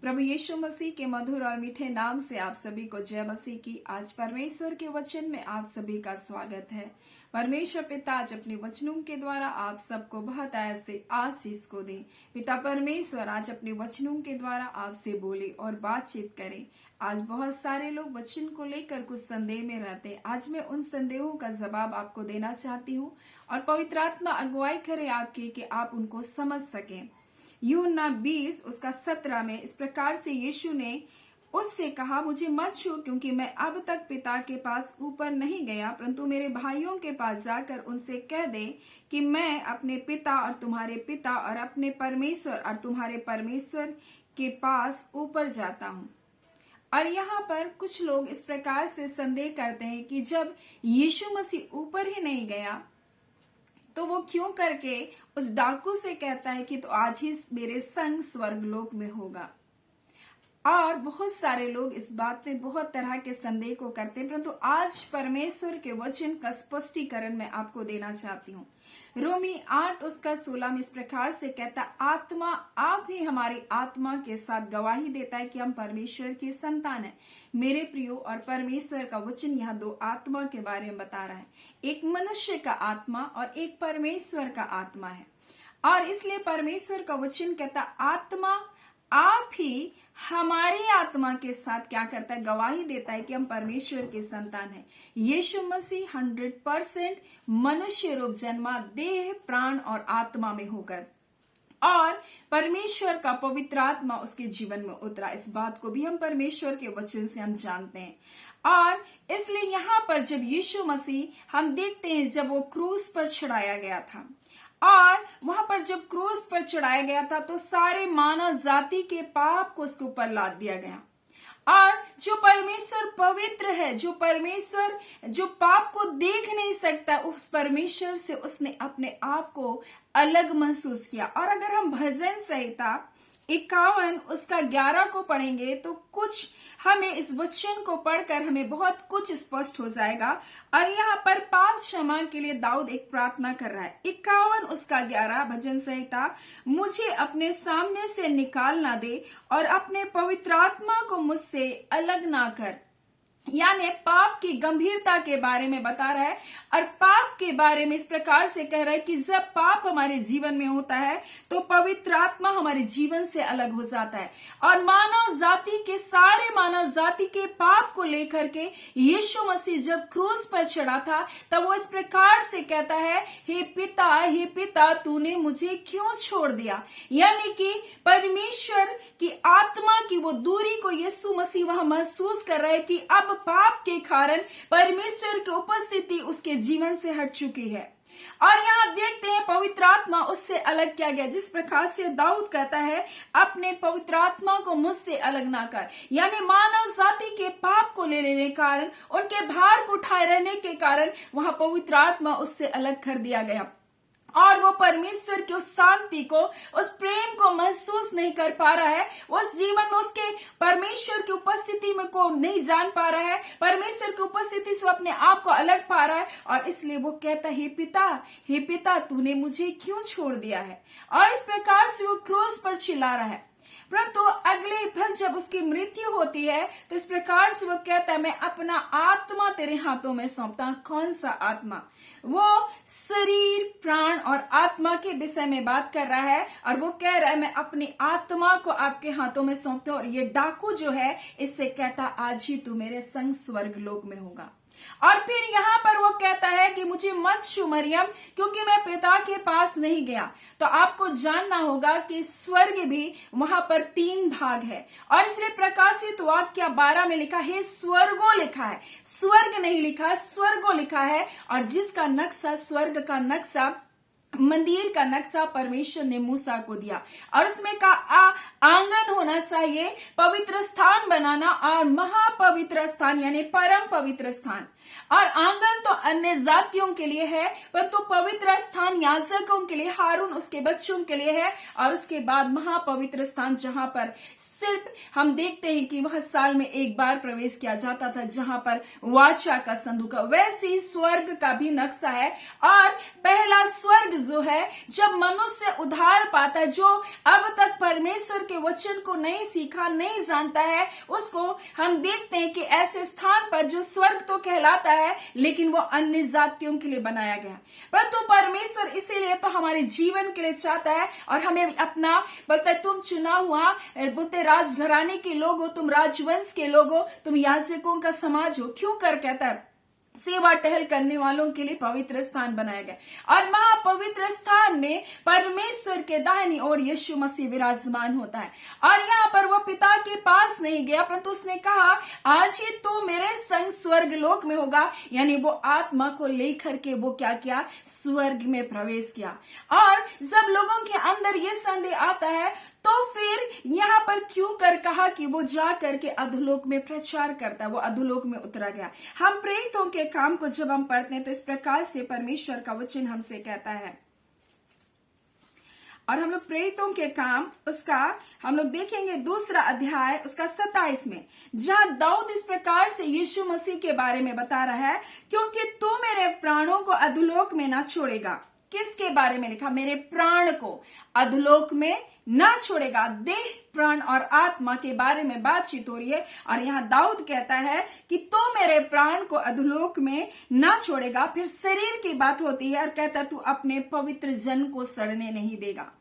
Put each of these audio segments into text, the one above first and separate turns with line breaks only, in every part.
प्रभु यीशु मसीह के मधुर और मीठे नाम से आप सभी को जय मसीह की। आज परमेश्वर के वचन में आप सभी का स्वागत है। परमेश्वर पिता आज अपने वचनों के द्वारा आप सबको बहुत ऐसे आशीष को दे। पिता परमेश्वर आज अपने वचनों के द्वारा आपसे बोले और बातचीत करें। आज बहुत सारे लोग वचन को लेकर कुछ संदेह में रहते हैं। आज मैं उन संदेहों का जवाब आपको देना चाहती हूँ और पवित्र आत्मा अगुवाई करे आपकी कि आप उनको समझ सकें। यूहन्ना 20 उसका 17 में इस प्रकार से यीशु ने उससे कहा, मुझे मत छू, क्योंकि मैं अब तक पिता के पास ऊपर नहीं गया, परंतु मेरे भाइयों के पास जाकर उनसे कह दे कि मैं अपने पिता और तुम्हारे पिता और अपने परमेश्वर और तुम्हारे परमेश्वर के पास ऊपर जाता हूँ। और यहाँ पर कुछ लोग इस प्रकार से संदेह करते हैं कि जब यीशु मसीह ऊपर ही नहीं गया तो वो क्यों करके उस डाकू से कहता है कि तो आज ही मेरे संग स्वर्गलोक में होगा। और बहुत सारे लोग इस बात में बहुत तरह के संदेह को करते हैं, परंतु आज परमेश्वर के वचन का स्पष्टीकरण मैं आपको देना चाहती हूँ। रोमी 8 उसका 16 में इस प्रकार से कहता, आत्मा आप ही हमारी आत्मा के साथ गवाही देता है कि हम परमेश्वर की संतान है। मेरे प्रियो, और परमेश्वर का वचन यहाँ दो आत्मा के बारे में बता रहा है, एक मनुष्य का आत्मा और एक परमेश्वर का आत्मा है। और इसलिए परमेश्वर का वचन कहता, आत्मा आप ही हमारी आत्मा के साथ क्या करता है, गवाही देता है कि हम परमेश्वर के संतान हैं। यीशु मसीह 100% मनुष्य रूप जन्मा, देह प्राण और आत्मा में होकर, और परमेश्वर का पवित्र आत्मा उसके जीवन में उतरा। इस बात को भी हम परमेश्वर के वचन से हम जानते हैं। और इसलिए यहाँ पर जब यीशु मसीह हम देखते हैं, जब वो क्रूस पर चढ़ाया गया था, और वहां पर जब क्रूस पर चढ़ाया गया था तो सारे मानव जाति के पाप को उसके ऊपर लाद दिया गया। और जो परमेश्वर पवित्र है, जो परमेश्वर जो पाप को देख नहीं सकता, उस परमेश्वर से उसने अपने आप को अलग महसूस किया। और अगर हम भजन संहिता 51 उसका 11 को पढ़ेंगे तो कुछ हमें इस वचन को पढ़कर हमें बहुत कुछ स्पष्ट हो जाएगा। और यहाँ पर पाप क्षमा के लिए दाऊद एक प्रार्थना कर रहा है। 51 उसका 11 भजन संहिता, मुझे अपने सामने से निकाल ना दे और अपने पवित्र आत्मा को मुझसे अलग ना कर। यानी पाप की गंभीरता के बारे में बता रहा है, और पाप के बारे में इस प्रकार से कह रहा है कि जब पाप हमारे जीवन में होता है तो पवित्र आत्मा हमारे जीवन से अलग हो जाता है। और मानव जाति के सारे मानव जाति के पाप को लेकर के यीशु मसीह जब क्रूस पर चढ़ा था तब वो इस प्रकार से कहता है, हे पिता तूने मुझे क्यों छोड़ दिया। यानी कि परमेश्वर की आत्मा की वो दूरी को यीशु मसीह वहां महसूस कर रहा है कि अब पाप के कारण परमेश्वर की उपस्थिति उसके जीवन से हट चुकी है। और यहाँ देखते हैं पवित्र आत्मा उससे अलग किया गया, जिस प्रकार से दाऊद कहता है, अपने पवित्र आत्मा को मुझसे अलग ना कर। यानी मानव जाति के पाप को ले लेने के कारण, उनके भार को उठाए रहने के कारण वहां पवित्र आत्मा उससे अलग कर दिया गया। और वो परमेश्वर की उस शांति को, उस प्रेम को महसूस नहीं कर पा रहा है, उस जीवन में उसके परमेश्वर की उपस्थिति में को नहीं जान पा रहा है, परमेश्वर की उपस्थिति से अपने आप को अलग पा रहा है। और इसलिए वो कहता है, हे पिता तूने मुझे क्यों छोड़ दिया है। और इस प्रकार से वो क्रूस पर चिल्ला रहा है। परंतु अगले पल जब उसकी मृत्यु होती है तो इस प्रकार से वो कहता है, मैं अपना आत्मा तेरे हाथों में सौंपता हूं। कौन सा आत्मा? वो शरीर प्राण और आत्मा के विषय में बात कर रहा है, और वो कह रहा है, मैं अपनी आत्मा को आपके हाथों में सौंपता हूं। और ये डाकू जो है इससे कहता, आज ही तू मेरे संग स्वर्गलोक में होगा। और फिर यहाँ पर वो कहता है कि मुझे मत छू मरियम, क्योंकि मैं पिता के पास नहीं गया। तो आपको जानना होगा कि स्वर्ग भी वहां पर 3 भाग है, और इसलिए प्रकाशित वाक्य 12 में लिखा है स्वर्गो लिखा है, स्वर्ग नहीं लिखा है, स्वर्गो लिखा है। और जिसका नक्शा, स्वर्ग का नक्शा, मंदिर का नक्शा परमेश्वर ने मूसा को दिया, और उसमें का आंगन होना चाहिए, पवित्र स्थान बनाना, और महापवित्र स्थान यानी परम पवित्र स्थान। और आंगन तो अन्य जातियों के लिए है, परंतु पवित्र स्थान याजकों के लिए, हारून उसके बच्चों के लिए है। और उसके बाद महापवित्र स्थान, जहां पर सिर्फ हम देखते हैं कि वह साल में एक बार प्रवेश किया जाता था, जहां पर वाचा का संदूक। वैसे ही स्वर्ग का भी नक्शा है। और पहला स्वर्ग जो है, जब मनुष्य उद्धार पाता है, जो अब तक परमेश्वर के वचन को नहीं सीखा, नहीं जानता है, उसको हम देखते हैं कि ऐसे स्थान पर जो स्वर्ग तो कहलाता है लेकिन वो अन्य जातियों के लिए बनाया गया। परंतु परमेश्वर इसीलिए तो हमारे जीवन के लिए चाहता है और हमें अपना बोलता है, तुम चुना हुआ बोलते राजघराने के लोग हो, तुम राजवंश के लोग हो, तुम याजकों का समाज हो। क्यों कर कहता है, सेवा टहल करने वालों के लिए पवित्र स्थान बनाया गया। और महापवित्र स्थान में परमेश्वर के दाहिनी ओर यीशु मसीह विराजमान होता है। और यहाँ पर वो पिता के पास नहीं गया, परंतु उसने कहा आज ही तू मेरे संग स्वर्ग लोक में होगा, यानी वो आत्मा को लेकर के वो क्या किया, स्वर्ग में प्रवेश किया। और जब लोगों के अंदर ये संदेह आता है तो फिर यहाँ पर क्यों कर कहा कि वो जा करके अधोलोक में प्रचार करता है, वो अधोलोक में उतरा गया। हम प्रेरितों के काम को जब हम पढ़ते हैं तो इस प्रकार से परमेश्वर का वचन हमसे कहता है। और हम लोग प्रेरितों के काम उसका हम लोग देखेंगे 2 अध्याय उसका 27 में, जहां दाऊद इस प्रकार से यीशु मसीह के बारे में बता रहा है, क्योंकि तू मेरे प्राणों को अधोलोक में ना छोड़ेगा। किसके बारे में लिखा, मेरे प्राण को अधोलोक में ना छोड़ेगा। देह, प्राण और आत्मा के बारे में बातचीत हो रही है। और यहाँ दाऊद कहता है कि तो मेरे प्राण को अधोलोक में ना छोड़ेगा। फिर शरीर की बात होती है और कहता तू अपने पवित्र जन को सड़ने नहीं देगा।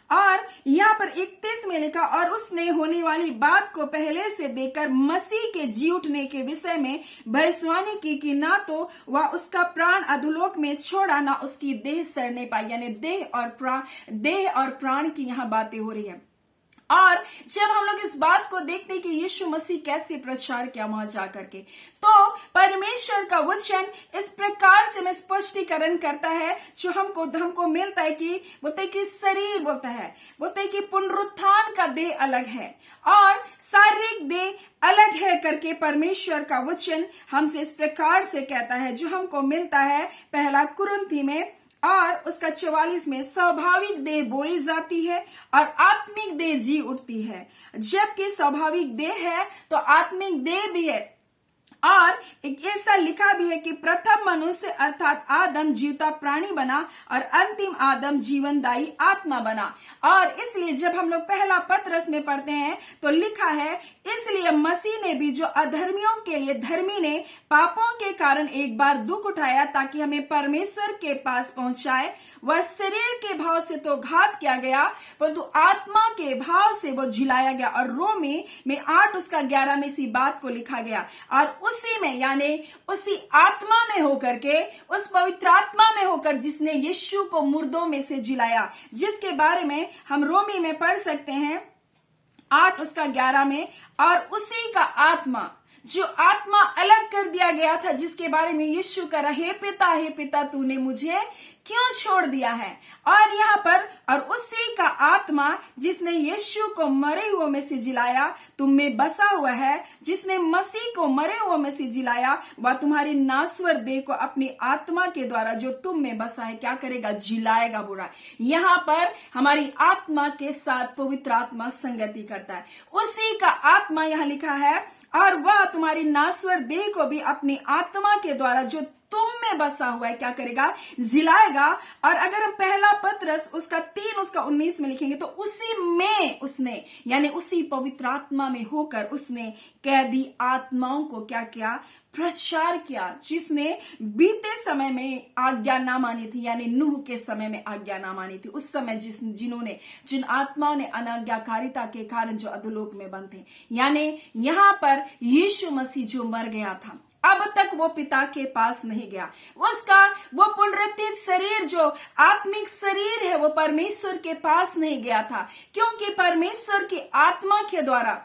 और यहाँ पर 31 में लिखा, और उसने होने वाली बात को पहले से देखकर मसीह के जी उठने के विषय में भविष्यवाणी की कि ना तो वह उसका प्राण अधोलोक में छोड़ा, ना उसकी देह सड़ने पाई। यानी देह और प्राण की यहाँ बातें हो रही है। और जब हम लोग इस बात को देखते हैं कि यीशु मसीह कैसे प्रचार किया वहां जाकर के, तो परमेश्वर का वचन इस प्रकार से में स्पष्टीकरण करता है जो हमको मिलता है कि बोलते है कि शरीर बोलते है कि पुनरुत्थान का देह अलग है और शारीरिक देह अलग है करके परमेश्वर का वचन हमसे इस प्रकार से कहता है, जो हमको मिलता है 1 कुरिन्थी में और उसका 44 में। स्वाभाविक देह बोई जाती है और आत्मिक देह जी उठती है। जबकि स्वाभाविक देह है तो आत्मिक देह भी है। और एक ऐसा लिखा भी है कि प्रथम मनुष्य अर्थात आदम जीवता प्राणी बना और अंतिम आदम जीवनदायी आत्मा बना। और इसलिए जब हम लोग पहला पत्रस में पढ़ते हैं तो लिखा है, इसलिए मसीह ने भी जो अधर्मियों के लिए धर्मी ने पापों के कारण एक बार दुख उठाया ताकि हमें परमेश्वर के पास पहुंचाए। वह शरीर के भाव से तो घात किया गया, परंतु आत्मा के भाव से वो झिलाया गया। और रोमी में 8 उसका 11 में इसी बात को लिखा गया। और उसी में यानी उसी आत्मा में होकर के, उस पवित्र आत्मा में होकर जिसने यीशु को मुर्दों में से जिलाया, जिसके बारे में हम रोमी में पढ़ सकते हैं 8 उसका 11 में। और उसी का आत्मा, जो आत्मा अलग कर दिया गया था, जिसके बारे में यीशु कह रहा, हे पिता तूने मुझे क्यों छोड़ दिया है। और यहाँ पर और उसी का आत्मा जिसने यीशु को मरे हुए में से जिलाया तुम में बसा हुआ है, जिसने मसीह को मरे हुए में से जिलाया, वह तुम्हारी नासवर देह को अपनी आत्मा के द्वारा जो तुम में बसा है क्या करेगा, जिलाएगा बुरा। यहाँ पर हमारी आत्मा के साथ पवित्र आत्मा संगति करता है। उसी का आत्मा यहाँ लिखा है, और वह तुम्हारी नासवर देह को भी अपनी आत्मा के द्वारा जो तुम में बसा हुआ है क्या करेगा, जिलाएगा। और अगर हम पहला पत्रस उसका 3 उसका 19 में लिखेंगे तो उसी में उसने यानी उसी पवित्र आत्मा में होकर उसने कैदी आत्माओं को क्या किया, प्रचार किया, जिसने बीते समय में आज्ञा ना मानी थी, यानी नूह के समय में आज्ञा ना मानी थी। उस समय जिन आत्माओं ने अनाज्ञाकारिता के कारण जो अधोलोक में बंद थे, यानी यहाँ पर यीशु मसीह जो मर गया था, अब तक वो पिता के पास नहीं गया। उसका वो पुनरुत्थित शरीर जो आत्मिक शरीर है वो परमेश्वर के पास नहीं गया था, क्योंकि परमेश्वर की आत्मा के द्वारा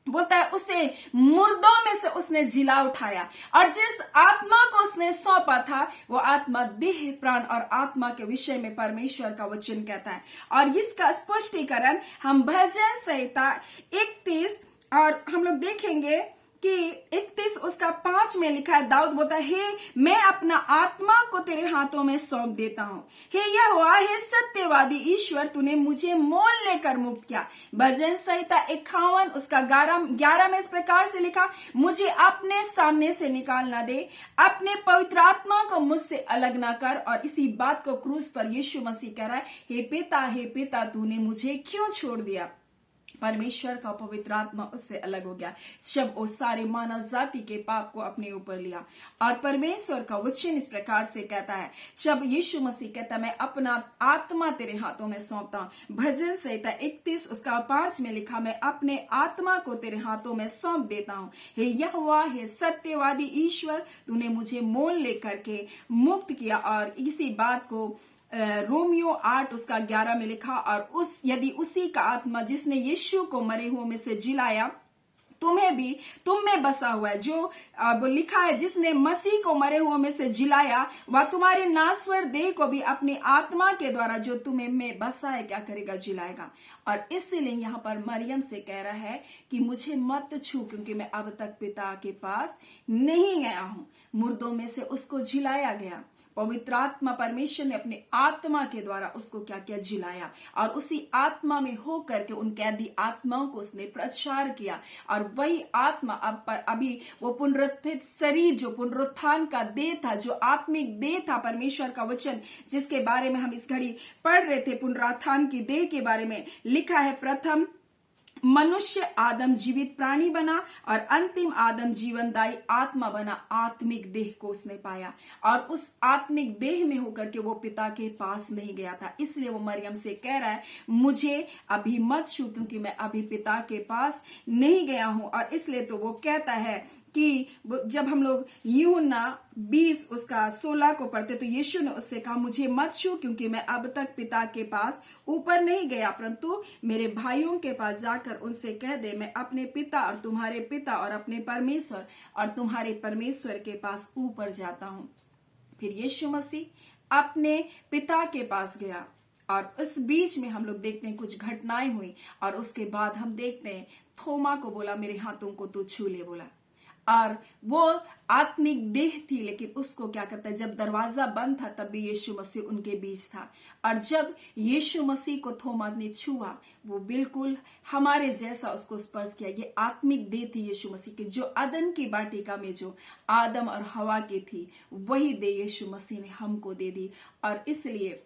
बोलता है उसे मुर्दों में से उसने जिला उठाया। और जिस आत्मा को उसने सौंपा था वो आत्मा देह, प्राण और आत्मा के विषय में परमेश्वर का वचन कहता है। और इसका स्पष्टीकरण हम भजन संहिता 31 और हम लोग देखेंगे कि 31 उसका 5 में लिखा है, दाऊद बोलता है, हे मैं अपना आत्मा को तेरे हाथों में सौंप देता हूँ। हे यहोवा, हे सत्यवादी ईश्वर, तूने मुझे मोल लेकर मुक्त किया। भजन संहिता 51 उसका 11 में इस प्रकार से लिखा, मुझे अपने सामने से निकाल ना दे, अपने पवित्र आत्मा को मुझसे अलग ना कर। और इसी बात को क्रूस पर यीशु मसीह कह रहा है, हे पिता तूने मुझे क्यों छोड़ दिया। परमेश्वर का पवित्र आत्मा उससे अलग हो गया जब वो सारे मानव जाति के पाप को अपने ऊपर लिया। और परमेश्वर का वचन इस प्रकार से कहता है, जब यीशु मसीह कहता है मैं अपना आत्मा तेरे हाथों में सौंपता हूं। भजन संहिता 31 उसका 5 में लिखा, मैं अपने आत्मा को तेरे हाथों में सौंप देता हूं। हे यहोवा, हे सत्यवादी ईश्वर, तूने मुझे मोल लेकर के मुक्त किया। और इसी बात को रोमियो 8 उसका 11 में लिखा, और यदि उसी का आत्मा जिसने यीशु को मरे हुओं में से जिलाया तुम्हें भी तुम में बसा हुआ है, जो लिखा है जिसने मसीह को मरे हुओं में से जिलाया वह तुम्हारे नासवर देह को भी अपनी आत्मा के द्वारा जो तुम्हें में बसा है क्या करेगा, जिलाएगा। और इसीलिए यहाँ पर मरियम से कह रहा है कि मुझे मत छू, क्योंकि मैं अब तक पिता के पास नहीं गया हूं। मुर्दों में से उसको जिलाया गया। पवित्र आत्मा परमेश्वर ने अपने आत्मा के द्वारा उसको क्या किया, जिलाया। और उसी आत्मा में होकर के उन कैदी आत्माओं को उसने प्रचार किया। और वही आत्मा अभी वो पुनरुत्थित शरीर, जो पुनरुत्थान का देह था, जो आत्मिक देह था, परमेश्वर का वचन जिसके बारे में हम इस घड़ी पढ़ रहे थे, पुनरुत्थान की देह के बारे में लिखा है, प्रथम मनुष्य आदम जीवित प्राणी बना और अंतिम आदम जीवनदायी आत्मा बना। आत्मिक देह को उसने पाया और उस आत्मिक देह में होकर के वो पिता के पास नहीं गया था। इसलिए वो मरियम से कह रहा है मुझे अभी मत छू, क्योंकि मैं अभी पिता के पास नहीं गया हूं। और इसलिए तो वो कहता है कि जब हम लोग यूहन्ना 20 उसका 16 को पढ़ते तो यीशु ने उससे कहा मुझे मत छू, क्योंकि मैं अब तक पिता के पास ऊपर नहीं गया, परंतु मेरे भाइयों के पास जाकर उनसे कह दे मैं अपने पिता और तुम्हारे पिता और अपने परमेश्वर और तुम्हारे परमेश्वर के पास ऊपर जाता हूं। फिर यीशु मसीह अपने पिता के पास गया और इस बीच में हम लोग देखते हैं कुछ घटनाएं हुई। और उसके बाद हम देखते हैं थोमा को बोला मेरे हाथों को तू छू ले बोला। और वो आत्मिक देह थी, लेकिन उसको क्या करता है, जब दरवाजा बंद था तब भी यीशु मसीह उनके बीच था। और जब यीशु मसीह को थोमा ने छुआ, वो बिल्कुल हमारे जैसा उसको स्पर्श किया। ये आत्मिक देह थी यीशु मसीह की, जो अदन की वाटिका में जो आदम और हवा की थी, वही देह यीशु मसीह ने हमको दे दी। और इसलिए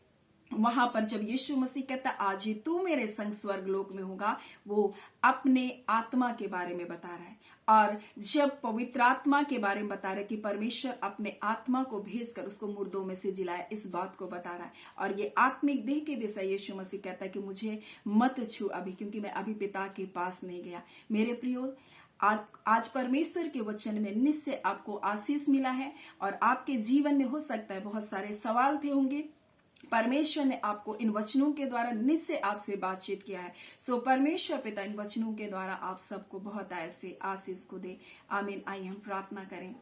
वहां पर जब यीशु मसीह कहता आज ही तू मेरे संग स्वर्ग लोक में होगा, वो अपने आत्मा के बारे में बता रहा है। और जब पवित्र आत्मा के बारे में बता रहा है कि परमेश्वर अपने आत्मा को भेजकर उसको मुर्दों में से जिलाया, इस बात को बता रहा है। और ये आत्मिक देह के विषय यीशु मसीह कहता है कि मुझे मत छू अभी, क्योंकि मैं अभी पिता के पास नहीं गया। मेरे प्रियो, आज परमेश्वर के वचन में निश्चय आपको आशीष मिला है। और आपके जीवन में हो सकता है बहुत सारे सवाल थे होंगे, परमेश्वर ने आपको इन वचनों के द्वारा निश्चय आपसे बातचीत किया है। सो परमेश्वर पिता इन वचनों के द्वारा आप सबको बहुत ऐसे आशीष को दे। आमीन। आइए हम प्रार्थना करें।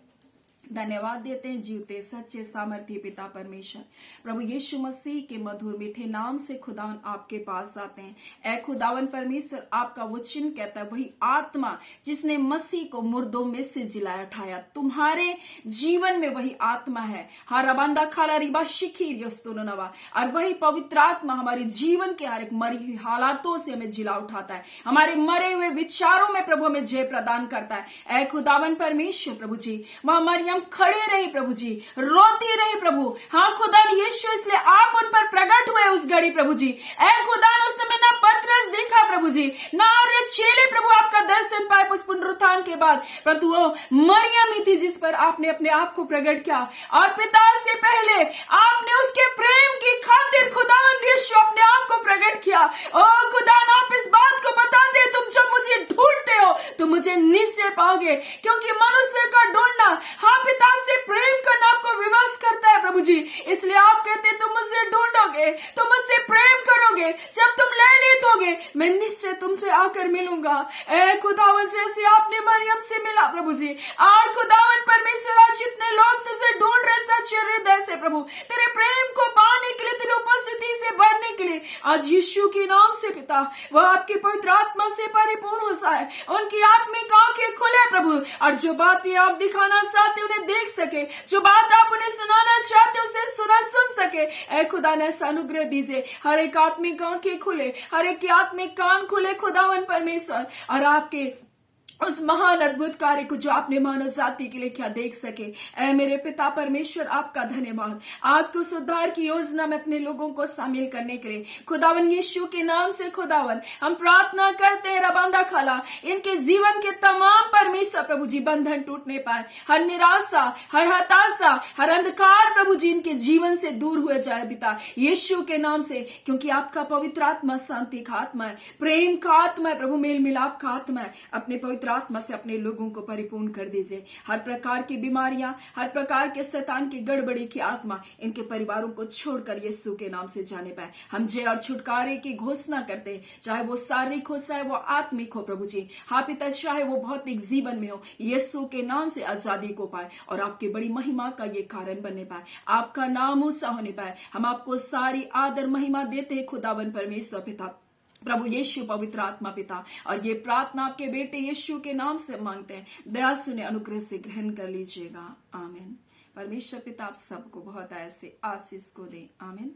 धन्यवाद देते हैं जीवते सच्चे सामर्थ्य पिता परमेश्वर, प्रभु यीशु मसीह के मधुर मीठे नाम से खुदावन आपके पास आते हैं। ऐ खुदावन परमेश्वर, आपका वचन कहता है वही आत्मा जिसने मसीह को मुर्दों में से जिलाया उठाया, तुम्हारे जीवन में वही आत्मा है। हर अबांदा खाला रिबा शिखीर यस्तुनवा, और वही पवित्र आत्मा हमारे जीवन के हर एक मरी हुई हालातों से हमें जिला उठाता है, हमारे मरे हुए विचारों में प्रभु हमें जय प्रदान करता है। ऐ खुदावन परमेश्वर प्रभु जी, वह मरियम खड़े रही प्रभु जी, रोती रही प्रभु। हाँ खुदा यीशु, इसलिए आप उन पर प्रकट हुए उस घड़ी प्रभु जी। ऐ खुदा उस समय ना पतरस देखा प्रभु जी, ना और चेले प्रभु आपका दर्शन पाए उस पुनरुत्थान के बाद, परंतु वो मरियम ही थी जिस पर आपने अपने आप को प्रकट किया। और पिता से पहले आपने उसके प्रेम की खातिर खुदावन यीशु अपने आप को प्रकट किया। ओ खुदा, आप इस बात को बताते, तुम जब मुझे ढूंढते हो तो मुझे निश्चय पाओगे, क्योंकि मनुष्य का ढूंढना हाँ पिता से प्रेम करना आपको विवश करता है प्रभु जी। इसलिए आप कहते तुम मुझसे ढूंढोगे, तुम मुझसे प्रेम करोगे, जब तुम ललित होगे मैं निश्चय तुमसे आकर मिलूंगा। ऐ खुदावन, जैसे आपने मरियम से मिला प्रभु जी, और खुदावन परमेश्वर आज जितने लोग तुझे ढूंढ रहे सच्चे हृदय से प्रभु, तेरे प्रेम को पाने के लिए, तेरी उपस्थिति से बढ़ने के लिए, आज यीशु के नाम से पिता वह आपकी पवित्र आत्मा से परिपूर्ण हो जाए, उनकी आत्मिक आंखें खुले प्रभु, और जो बातें आप दिखाना चाहते उन्हें देख सके, जो बात आप उन्हें सुनाना चाहते उसे सुन सके। ऐ खुदा ने ऐसा अनुग्रह दीजिए, हर एक आत्मिक आंखें खुले, हर एक की आत्मिक कान खुले खुदावन परमेश्वर, और आपके उस महान अद्भुत कार्य को जो आपने मानव जाति के लिए क्या देख सके। ऐ मेरे पिता परमेश्वर, आपका धन्यवाद, आपको उस उद्धार की योजना में अपने लोगों को शामिल करने के लिए खुदावन यीशु के नाम से खुदावन हम प्रार्थना करते हैं। रबांदा खाला, इनके जीवन के तमाम परमेश्वर प्रभु जी बंधन टूटने पाए, हर निराशा, हर हताशा, हर अंधकार प्रभु जी इनके जीवन से दूर हुए जाए पिता यीशु के नाम से, क्योंकि आपका पवित्र आत्मा शांति का आत्मा है, प्रेम का आत्मा है प्रभु, मेल मिलाप का आत्मा है। अपने पवित्र आत्मा से अपने लोगों को परिपूर्ण कर दीजिए। हर प्रकार की बीमारियां, हर प्रकार के शैतान की गड़बड़ी की आत्मा इनके परिवारों को छोड़कर यीशु के नाम से जाने पाए। हम जय और छुटकारे की घोषणा करते हैं, चाहे वो शारीरिक हो, चाहे वो आत्मिक हो प्रभु जी। हाँ पिता, चाहे वो भौतिक जीवन में हो, यीशु के नाम से आजादी को पाए और आपकी बड़ी महिमा का ये कारण बनने पाए, आपका नाम ऊंचा होने पाए। हम आपको सारी आदर महिमा देते हैं खुदावन परमेश्वर पिता प्रभु यीशु पवित्र आत्मा पिता, और ये प्रार्थना आपके बेटे यीशु के नाम से मांगते हैं। दया सुने, अनुग्रह से ग्रहण कर लीजिएगा। आमीन। परमेश्वर पिता आप सबको बहुत ऐसे आशीष को दे। आमीन।